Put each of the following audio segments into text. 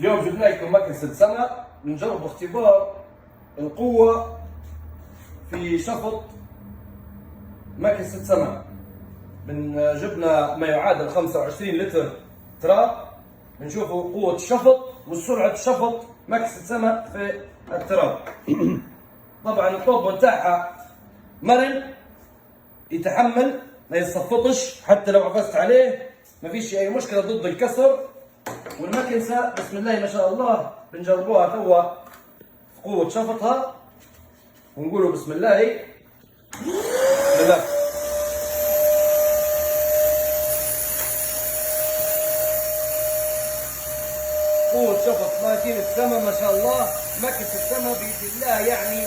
اليوم جبنا لكم مكنسة سمع نجرب اختبار القوة في شفط مكنسة سمع. جبنا ما يعادل 25 لتر تراب، بنشوفوا قوة الشفط وسرعة شفط مكنسة سمع في التراب. طبعا الطوب نتاعها مرن يتحمل ما يصفطش، حتى لو عفست عليه ما فيش اي مشكلة ضد الكسر. والمكنسة بسم الله ما شاء الله بنجربوها توا في قوة شفطها ونقولوا بسم الله. بسم قوة شفط ماكينة السما ما شاء الله. مكنسة السما بإذن الله يعني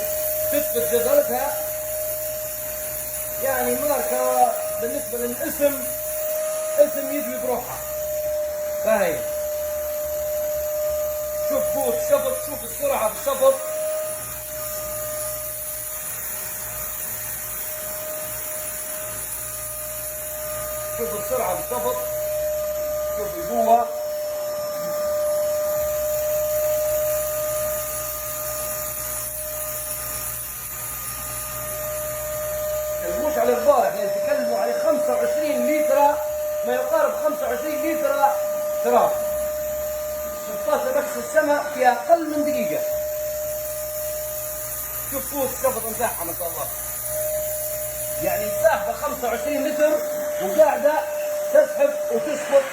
تثبت جدارتها، يعني ماركة بالنسبة للاسم اسم يدوي بروحها. فاهم؟ شوف قوة الشفط، شوف السرعة في الشفط. شوف السرعة في الشفط، شوف القوة. مش على البارح يعني تكلموا على 25 لتر، ما يقارب 25 لتر تراب. شفطات مكنسة السما في أقل من دقيقة. شوف قوة الشفط نتاعها ما شاء الله، يعني ساحبة 25 لتر وقاعدة تسحب وتشفط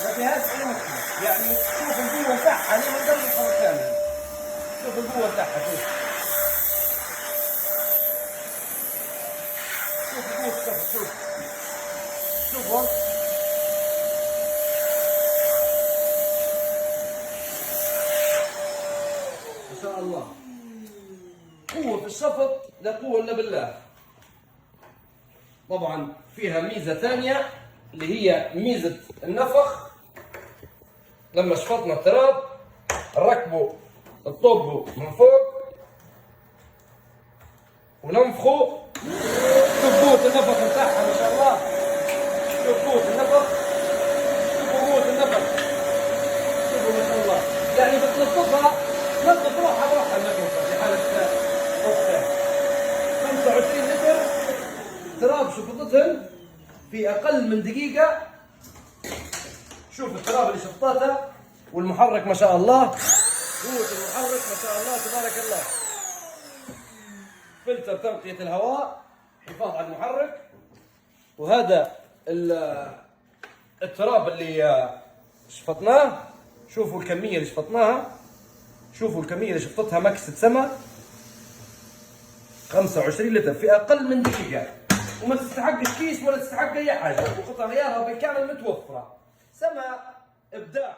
ما فيهاش أي مشكلة. يعني شوف القوة نتاعها، أنا ما نقدرش نخلص كامل. شوف القوة نتاعها، شوف قوة الشفط، شوفوا ما شاء الله. قوة الشفط لا قوة إلا بالله. طبعا فيها ميزة ثانية اللي هي ميزة النفخ. لما شفطنا التراب نركبوا الطوب من فوق وننفخوا. شوف قوة النفخ نتاعها ما شاء الله. شوف قوة النفخ، شوفوا قوة النفخ، شوفوا ما شاء الله. يعني بتنفخها تنفخ روحها بروحها المكنسة في حالة وقتها. 25 لتر تراب شفطتهن في أقل من دقيقة. شوف التراب اللي شفطاته والمحرك ما شاء الله. قوة المحرك ما شاء الله تبارك الله. فلتر تنقية الهواء، حفاظ على المحرك. وهذا التراب اللي شفطناه. شوفوا الكمية اللي شفطناها، شوفوا الكمية اللي شفطتها مكنسة سما 25 لتر في أقل من دقيقة. وما تستحقش كيس ولا تستحق أي حاجة، وقطع غيارها بالكامل متوفرة. سما إبداع.